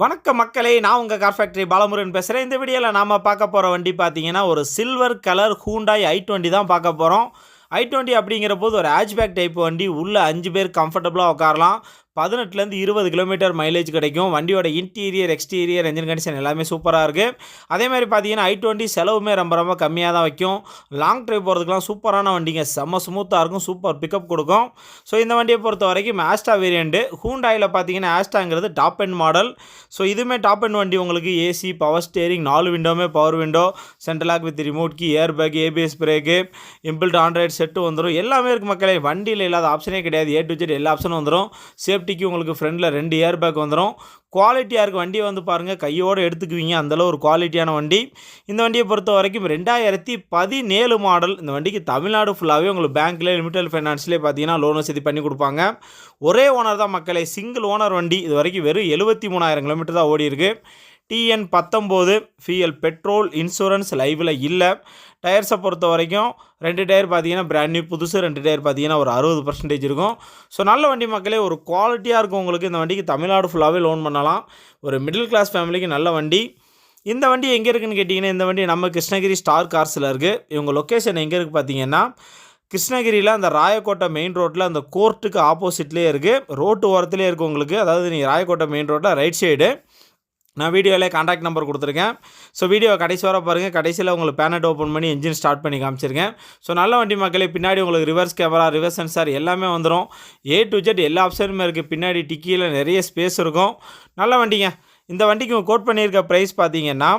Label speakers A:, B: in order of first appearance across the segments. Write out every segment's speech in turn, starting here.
A: வணக்கம் மக்களே, நான் உங்கள் கார் ஃபேக்டரி பாலமுருகன் பேசுகிறேன். இந்த வீடியோவில் நாம் பார்க்க போகிற வண்டி பார்த்தீங்கன்னா ஒரு சில்வர் கலர் ஹூண்டாய் i20 தான் பார்க்க போகிறோம். i20 அப்படிங்கிற போது ஒரு ஹேட்ச்பேக் டைப் வண்டி. உள்ளே 5 பேர் கம்ஃபர்டபுளாக உட்காரலாம். 18லேருந்து 20 கிலோமீட்டர் மைலேஜ் கிடைக்கும். வண்டியோட இன்டீரியர் எக்ஸ்டீரியர் என்ஜின் கண்டிஷன் எல்லாமே சூப்பராக இருக்குது. அதே மாதிரி பார்த்தீங்கன்னா i20 செலவுமே ரொம்ப கம்மியாக தான் வைக்கும். லாங் ட்ரைவ் போகிறதுக்குலாம் சூப்பரான வண்டிங்க. செம்ம ஸ்மூத்தாக இருக்கும், சூப்பர் பிக்கப் கொடுக்கும். ஸோ இந்த வண்டியை பொறுத்த வரைக்கும் ஆஸ்டா வேரியண்ட்டு. ஹூண்டாயில் பார்த்தீங்கன்னா ஆஸ்டாங்கிறது டாப் எண்ட் மாடல். ஸோ இதுவுமே டாப் எண்ட் வண்டி. உங்களுக்கு ஏசி, பவர் ஸ்டேரிங், 4 விண்டோவுமே power window, central lock with remote key, air bag, ABS brake, inbuilt Android set வந்துடும். எல்லாமே இருக்குது மக்களே. வண்டியில் இல்லாத ஆப்ஷனே கிடையாது. A to Z எல்லா ஆப்ஷனும் வந்துடும். சேஃப்டிக்கு உங்களுக்கு ஃப்ரண்டில் 2 ஏர் பேக் வந்துடும். குவாலிட்டியாக இருக்குது வண்டி. வந்து பாருங்கள், கையோடு எடுத்துக்குவீங்க, அந்தளவு ஒரு குவாலிட்டியான வண்டி. இந்த வண்டியை பொறுத்த வரைக்கும் 2017 மாடல். இந்த வண்டிக்கு தமிழ்நாடு ஃபுல்லாகவே உங்களுக்கு பேங்க்கில் லிமிடெட் ஃபைனான்ஸ்லேயே பார்த்தீங்கன்னா லோன் வசதி பண்ணி கொடுப்பாங்க. ஒரே ஓனர் தான் மக்களே, சிங்கிள் ஓனர் வண்டி. இது வரைக்கும் வெறும் 73,000 கிலோமீட்டர் தான் ஓடி இருக்குது. TN 19 ஃபியல், பெட்ரோல், இன்சூரன்ஸ் லைவில் இல்லை. டயர்ஸை பொறுத்த வரைக்கும் 2 டயர் பார்த்தீங்கன்னா பிராண்ட் நியூ புதுசு, 2 டயர் பார்த்தீங்கன்னா ஒரு 60% இருக்கும். ஸோ நல்ல வண்டி மக்களே, ஒரு குவாலிட்டியாக இருக்கும் உங்களுக்கு. இந்த வண்டிக்கு தமிழ்நாடு ஃபுல்லாகவே லோன் பண்ணலாம். ஒரு மிடில் கிளாஸ் ஃபேமிலிக்கு நல்ல வண்டி. இந்த வண்டி எங்கே இருக்குதுன்னு கேட்டிங்கன்னா, இந்த வண்டி நம்ம கிருஷ்ணகிரி ஸ்டார் கார்ஸில் இருக்குது. இவங்க லொக்கேஷன் எங்கே இருக்குது பார்த்தீங்கன்னா, கிருஷ்ணகிரியில் அந்த ராயக்கோட்டை மெயின் ரோட்டில் அந்த கோர்ட்டுக்கு ஆப்போசிட்லேயே இருக்குது. ரோட்டு ஓரத்துலேயே இருக்குது உங்களுக்கு. அதாவது நீங்கள் ராயக்கோட்டை மெயின் ரோட்டில் ரைட் சைடு. நான் வீடியோவில் காண்டாக்ட் நம்பர் கொடுத்துருக்கேன். ஸோ வீடியோவை கடைசி வர பாருங்கள். கடைசியில் உங்களுக்கு பேனட் ஓப்பன் பண்ணி என்ஜின் ஸ்டார்ட் பண்ணி காமிச்சிருக்கேன். ஸோ நல்ல வண்டி மக்களே. பின்னாடி உங்களுக்கு ரிவர்ஸ் கேமரா, ரிவர்ஸ் சென்சார் எல்லாமே வந்துடும். A to Z எல்லா ஆப்ஷனுமே இருக்குது. பின்னாடி டிக்கியில் நிறைய ஸ்பேஸ் இருக்கும். நல்ல வண்டிங்க. இந்த வண்டிக்கு கோட் பண்ணியிருக்க ப்ரைஸ் பார்த்தீங்கன்னா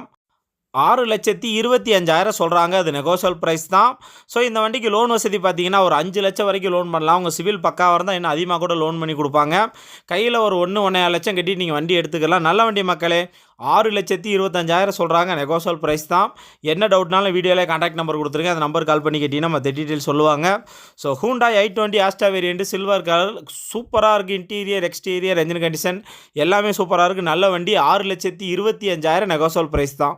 A: 6,25,000 சொல்கிறாங்க. அது நெகோஷியல் ப்ரைஸ் தான். ஸோ இந்த வண்டிக்கு லோன் வசதி பார்த்தீங்கன்னா ஒரு 5 லட்சம் வரைக்கும் லோன் பண்ணலாம். உங்கள் சிவில் பக்காவாக இருந்தால் இன்னும் அதிகமாக கூட லோன் பண்ணி கொடுப்பாங்க. கையில் ஒரு 1-1.5 லட்சம் கட்டி நீங்கள் வண்டி எடுத்துக்கலாம். நல்ல வண்டி மக்களே. 6,25,000 சொல்கிறாங்க. நெகோஷியல் ப்ரைஸ் தான். என்ன டவுட்னாலும் வீடியோவில் காண்டாக்ட் நம்பர் கொடுத்துருக்கேன். அந்த நம்பர் கால் பண்ணி கேட்டிங்கன்னா மற்ற டீட்டெயில் சொல்லுவாங்க. So Hyundai i20 Asta variant silver colour சூப்பராக இருக்குது. இன்டீரியர் எக்ஸ்டீரியர் என்ஜின் கண்டிஷன் எல்லாமே சூப்பராக இருக்குது. நல்ல வண்டி. 6,25,000 நெகோஷியல் ப்ரைஸ் தான்.